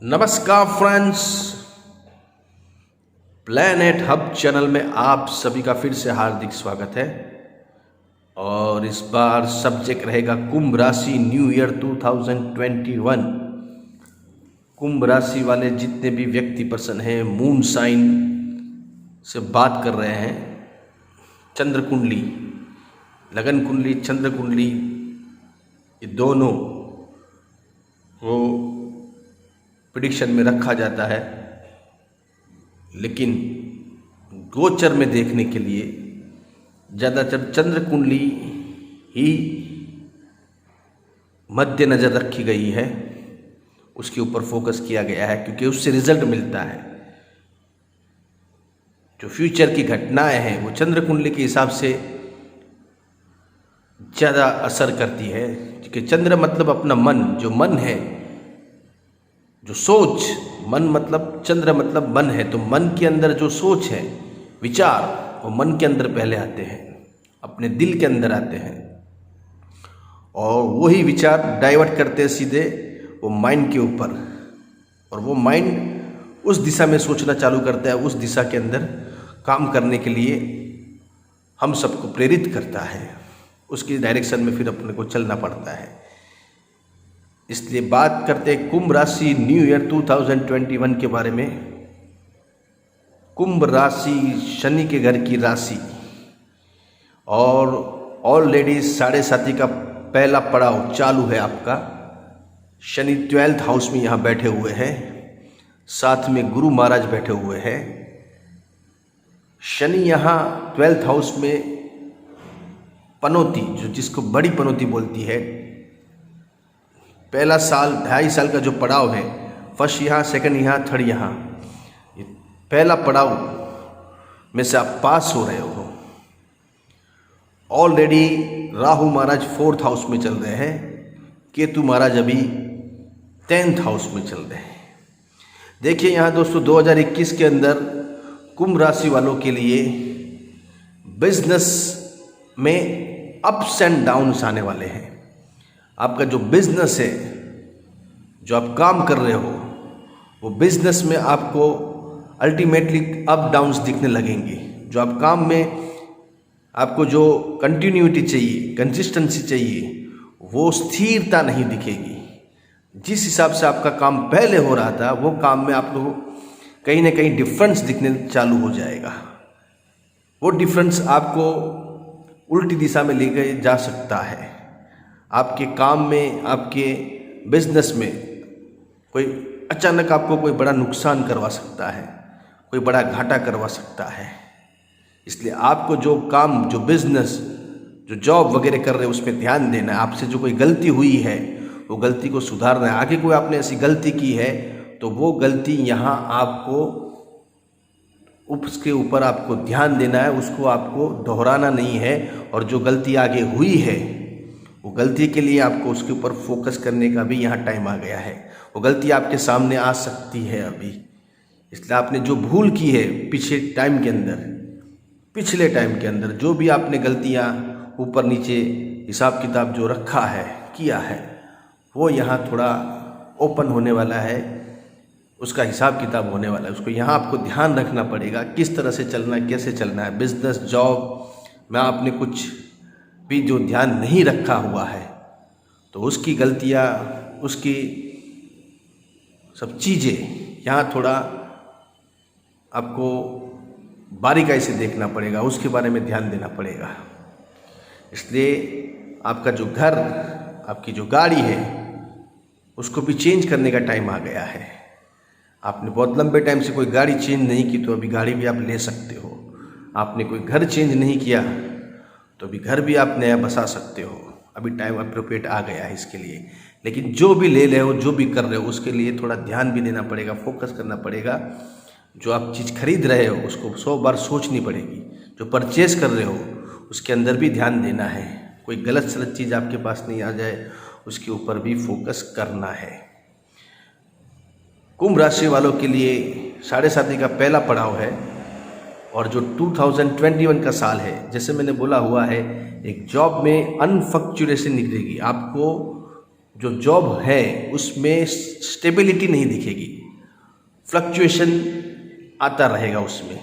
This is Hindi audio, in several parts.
नमस्कार फ्रेंड्स, प्लैनेट हब चैनल में आप सभी का फिर से हार्दिक स्वागत है। और इस बार सब्जेक्ट रहेगा कुंभ राशि न्यू ईयर 2021। कुंभ राशि वाले जितने भी व्यक्ति पर्सन हैं, मून साइन से बात कर रहे हैं, चंद्र कुंडली, लगन कुंडली, चंद्र कुंडली, ये दोनों वो प्रेडिक्शन में रखा जाता है। लेकिन गोचर में देखने के लिए ज़्यादातर चंद्र कुंडली ही मद्देनज़र रखी गई है, उसके ऊपर फोकस किया गया है, क्योंकि उससे रिजल्ट मिलता है। जो फ्यूचर की घटनाएं हैं वो चंद्र कुंडली के हिसाब से ज़्यादा असर करती है, क्योंकि चंद्र मतलब अपना मन, जो मन है, जो सोच, मन मतलब चंद्र मतलब मन है, तो मन के अंदर जो सोच है, विचार, वो मन के अंदर पहले आते हैं, अपने दिल के अंदर आते हैं, और वही विचार डाइवर्ट करते हैं सीधे वो माइंड के ऊपर, और वो माइंड उस दिशा में सोचना चालू करता है, उस दिशा के अंदर काम करने के लिए हम सबको प्रेरित करता है। उसकी डायरेक्शन में फिर अपने को चलना पड़ता है। इसलिए बात करते हैं कुंभ राशि न्यू ईयर 2021 के बारे में। कुंभ राशि शनि के घर की राशि, और ऑलरेडी 7.5 का पहला पड़ाव चालू है आपका। शनि 12th हाउस में यहाँ बैठे हुए हैं, साथ में गुरु महाराज बैठे हुए हैं। शनि यहाँ 12th हाउस में पनौती, जो जिसको बड़ी पनौती बोलती है, पहला साल 2.5 साल का जो पड़ाव है, फर्स्ट यहाँ, सेकंड यहाँ, थर्ड यहाँ, ये पहला पड़ाव में से आप पास हो रहे हो। ऑलरेडी राहु महाराज 4th हाउस में चल रहे हैं, केतु महाराज अभी 10th हाउस में चल रहे हैं। देखिए यहाँ दोस्तों, 2021 के अंदर कुंभ राशि वालों के लिए बिजनेस में अप्स एंड डाउन्स आने वाले हैं। आपका जो बिजनेस है, जो आप काम कर रहे हो, वो बिजनेस में आपको अल्टीमेटली अप डाउन्स दिखने लगेंगे। जो आप काम में आपको जो कंटिन्यूटी चाहिए, कंसिस्टेंसी चाहिए, वो स्थिरता नहीं दिखेगी। जिस हिसाब से आपका काम पहले हो रहा था, वो काम में आप लोग कहीं ना कहीं डिफरेंस दिखने चालू हो जाएगा। वो डिफरेंस आपको उल्टी दिशा में ले जा सकता है। आपके काम में, आपके बिजनेस में कोई अचानक आपको कोई बड़ा नुकसान करवा सकता है, कोई बड़ा घाटा करवा सकता है। इसलिए आपको जो काम, जो बिजनेस, जो जॉब वगैरह कर रहे हैं, उसमें ध्यान देना है। आपसे जो कोई गलती हुई है, वो गलती को सुधारना है। आगे कोई आपने ऐसी गलती की है, तो वो गलती यहाँ आपको उसके ऊपर आपको ध्यान देना है, उसको आपको दोहराना नहीं है। और जो गलती आगे हुई है, वो गलती के लिए आपको उसके ऊपर फोकस करने का भी यहाँ टाइम आ गया है। वो गलती आपके सामने आ सकती है अभी। इसलिए आपने जो भूल की है पिछले टाइम के अंदर जो भी आपने गलतियाँ ऊपर नीचे हिसाब किताब जो रखा है, किया है, वो यहाँ थोड़ा ओपन होने वाला है, उसका हिसाब किताब होने वाला है। उसको यहाँ आपको ध्यान रखना पड़ेगा, किस तरह से चलना है, कैसे चलना है। बिजनेस, जॉब में आपने कुछ भी जो ध्यान नहीं रखा हुआ है, तो उसकी गलतियाँ, उसकी सब चीज़ें यहाँ थोड़ा आपको बारीकाई से देखना पड़ेगा, उसके बारे में ध्यान देना पड़ेगा। इसलिए आपका जो घर, आपकी जो गाड़ी है, उसको भी चेंज करने का टाइम आ गया है। आपने बहुत लंबे टाइम से कोई गाड़ी चेंज नहीं की, तो अभी गाड़ी भी आप ले सकते हो। आपने कोई घर चेंज नहीं किया, तो अभी घर भी आप नया बसा सकते हो। अभी टाइम अप्रोप्रिएट आ गया है इसके लिए। लेकिन जो भी ले रहे हो, जो भी कर रहे हो, उसके लिए थोड़ा ध्यान भी देना पड़ेगा, फोकस करना पड़ेगा। जो आप चीज़ खरीद रहे हो, उसको 100 बार सोचनी पड़ेगी। जो परचेस कर रहे हो, उसके अंदर भी ध्यान देना है। कोई गलत सलत चीज़ आपके पास नहीं आ जाए, उसके ऊपर भी फोकस करना है। कुंभ राशि वालों के लिए 7.5 का पहला पड़ाव है, और जो 2021 का साल है, जैसे मैंने बोला हुआ है, एक जॉब में अनफ्लक्चुएशन निकलेगी। आपको जो जॉब है उसमें स्टेबिलिटी नहीं दिखेगी, फ्लक्चुएशन आता रहेगा उसमें।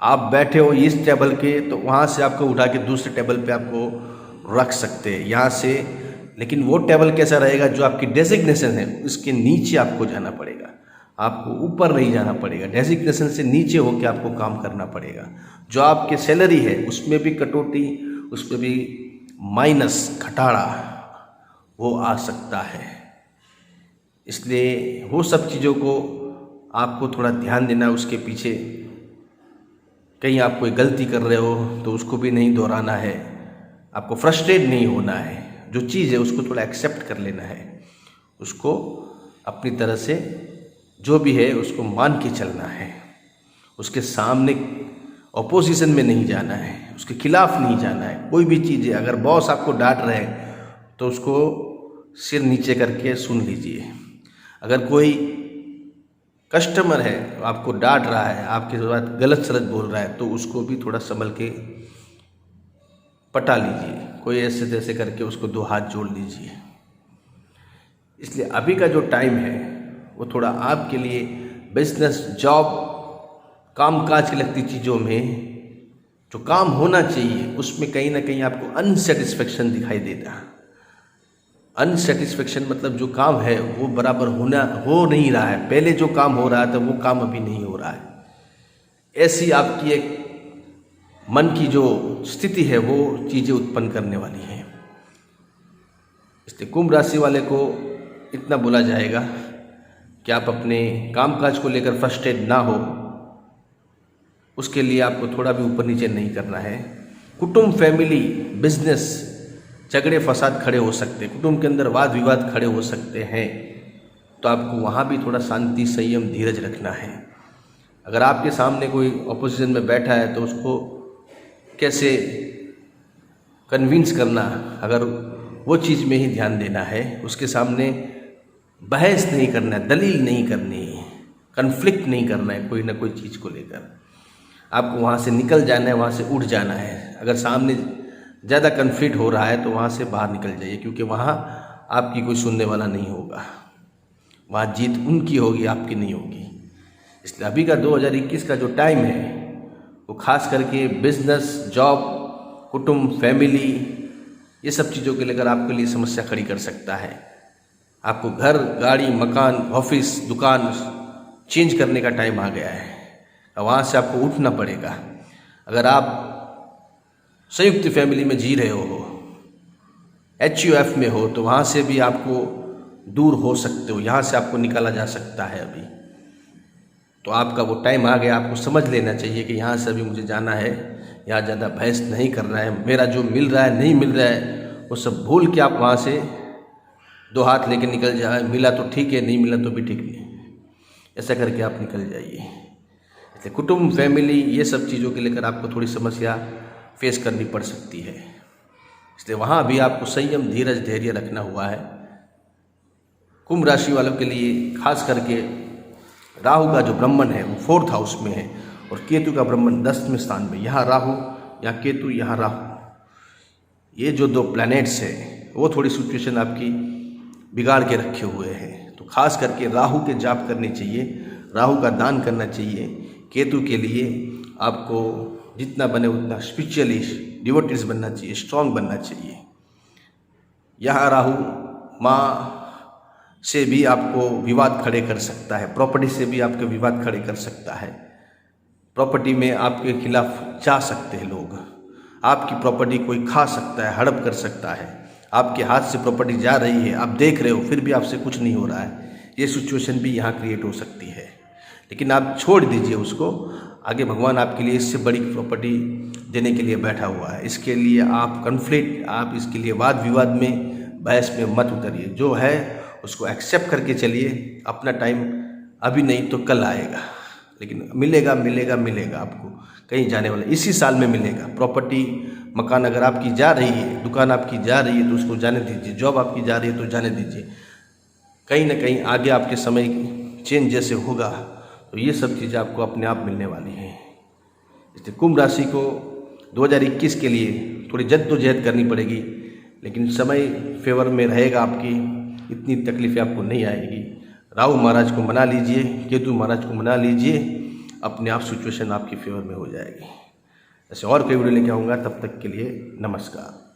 आप बैठे हो इस टेबल के तो वहाँ से आपको उठा के दूसरे टेबल पे आपको रख सकते हैं यहाँ से, लेकिन वो टेबल कैसा रहेगा, जो आपकी डेजिग्नेशन है उसके नीचे आपको जाना पड़ेगा, आपको ऊपर नहीं जाना पड़ेगा, डेजिग्नेशन से नीचे होकर आपको काम करना पड़ेगा। जो आपके सैलरी है उसमें भी कटौती, उसमें भी माइनस, घटाड़ा वो आ सकता है। इसलिए वो सब चीज़ों को आपको थोड़ा ध्यान देना है। उसके पीछे कहीं आप कोई गलती कर रहे हो तो उसको भी नहीं दोहराना है, आपको फ्रस्ट्रेट नहीं होना है, जो चीज़ है उसको थोड़ा एक्सेप्ट कर लेना है, उसको अपनी तरह से जो भी है उसको मान के चलना है, उसके सामने ऑपोजिशन में नहीं जाना है, उसके खिलाफ नहीं जाना है। कोई भी चीज़ है, अगर बॉस आपको डांट रहे हैं तो उसको सिर नीचे करके सुन लीजिए। अगर कोई कस्टमर है आपको डांट रहा है, आपके बात गलत सलत बोल रहा है, तो उसको भी थोड़ा संभल के पटा लीजिए, कोई ऐसे तैसे करके उसको दो हाथ जोड़ लीजिए। इसलिए अभी का जो टाइम है वो थोड़ा आपके लिए बिजनेस, जॉब, कामकाज की लगती चीज़ों में जो काम होना चाहिए उसमें कहीं ना कहीं आपको अनसेटिस्फेक्शन दिखाई देता। अनसेटिस्फेक्शन मतलब जो काम है वो बराबर हो नहीं रहा है, पहले जो काम हो रहा था वो काम अभी नहीं हो रहा है। ऐसी आपकी एक मन की जो स्थिति है वो चीज़ें उत्पन्न करने वाली हैं। इसलिए कुंभ राशि वाले को इतना बोला जाएगा कि आप अपने कामकाज को लेकर फ्रस्ट्रेट ना हो, उसके लिए आपको थोड़ा भी ऊपर नीचे नहीं करना है। कुटुंब, फैमिली, बिजनेस, झगड़े फसाद खड़े हो सकते हैं, कुटुंब के अंदर वाद विवाद खड़े हो सकते हैं, तो आपको वहाँ भी थोड़ा शांति, संयम, धीरज रखना है। अगर आपके सामने कोई ऑपोजिशन में बैठा है तो उसको कैसे कन्विंस करना, अगर वो चीज़ में ही ध्यान देना है। उसके सामने बहस नहीं करना है, दलील नहीं करनी है, कन्फ्लिक्ट नहीं करना है कोई ना कोई चीज़ को लेकर। आपको वहाँ से निकल जाना है, वहाँ से उठ जाना है। अगर सामने ज़्यादा कन्फ्लिक्ट हो रहा है तो वहाँ से बाहर निकल जाइए, क्योंकि वहाँ आपकी कोई सुनने वाला नहीं होगा, वहाँ जीत उनकी होगी, आपकी नहीं होगी। इसलिए अभी का 2021 का जो टाइम है वो खास करके बिजनेस, जॉब, कुटुंब, फैमिली, ये सब चीज़ों के लेकर आपके लिए समस्या खड़ी कर सकता है। आपको घर, गाड़ी, मकान, ऑफिस, दुकान चेंज करने का टाइम आ गया है, वहाँ से आपको उठना पड़ेगा। अगर आप संयुक्त फैमिली में जी रहे हो, HUF में हो, तो वहाँ से भी आपको दूर हो सकते हो, यहाँ से आपको निकाला जा सकता है। अभी तो आपका वो टाइम आ गया, आपको समझ लेना चाहिए कि यहाँ से अभी मुझे जाना है, यहाँ ज़्यादा बहस नहीं करना है, मेरा जो मिल रहा है नहीं मिल रहा है वो सब भूल के आप वहाँ से दो हाथ लेके निकल जाए। मिला तो ठीक है, नहीं मिला तो भी ठीक नहीं, ऐसा करके आप निकल जाइए। इसलिए कुटुंब, फैमिली, ये सब चीज़ों के लेकर आपको थोड़ी समस्या फेस करनी पड़ सकती है। इसलिए वहाँ भी आपको संयम, धीरज, धैर्य रखना हुआ है। कुंभ राशि वालों के लिए खास करके राहु का जो ब्रह्मन है वो 4th हाउस में है और केतु का ब्रह्मन 10वें स्थान में। यहाँ राहु, यहाँ केतु, यहाँ राहु, ये जो दो प्लैनेट्स हैं वो थोड़ी सिचुएशन आपकी बिगाड़ के रखे हुए हैं। तो खास करके राहु के जाप करने चाहिए, राहु का दान करना चाहिए। केतु के लिए आपको जितना बने उतना स्पिरिचुअलिस्ट, डिवोटीज बनना चाहिए, स्ट्रांग बनना चाहिए। यहाँ राहु माँ से भी आपको विवाद खड़े कर सकता है, प्रॉपर्टी से भी आपके विवाद खड़े कर सकता है। प्रॉपर्टी में आपके खिलाफ जा सकते हैं लोग, आपकी प्रॉपर्टी कोई खा सकता है, हड़प कर सकता है। आपके हाथ से प्रॉपर्टी जा रही है, आप देख रहे हो, फिर भी आपसे कुछ नहीं हो रहा है, ये सिचुएशन भी यहाँ क्रिएट हो सकती है। लेकिन आप छोड़ दीजिए उसको, आगे भगवान आपके लिए इससे बड़ी प्रॉपर्टी देने के लिए बैठा हुआ है। इसके लिए आप कन्फ्लिक्ट, आप इसके लिए वाद विवाद में, बहस में मत उतरिए। जो है उसको एक्सेप्ट करके चलिए। अपना टाइम अभी नहीं तो कल आएगा, लेकिन मिलेगा मिलेगा मिलेगा, आपको कहीं जाने वाला इसी साल में मिलेगा। प्रॉपर्टी, मकान अगर आपकी जा रही है, दुकान आपकी जा रही है तो उसको जाने दीजिए, जॉब आपकी जा रही है तो जाने दीजिए। कहीं ना कहीं आगे आपके समय चेंज जैसे होगा तो ये सब चीज़ें आपको अपने आप मिलने वाली हैं। इसलिए कुंभ राशि को 2021 के लिए थोड़ी जद्दोजहद करनी पड़ेगी। लेकिन समय फेवर में रहेगा आपकी, इतनी तकलीफ़ें आपको नहीं आएगी। राहु महाराज को मना लीजिए, केतु महाराज को मना लीजिए, अपने आप सिचुएशन आपकी फेवर में हो जाएगी। ऐसे और कोई वीडियो लेके आऊँगा, तब तक के लिए नमस्कार।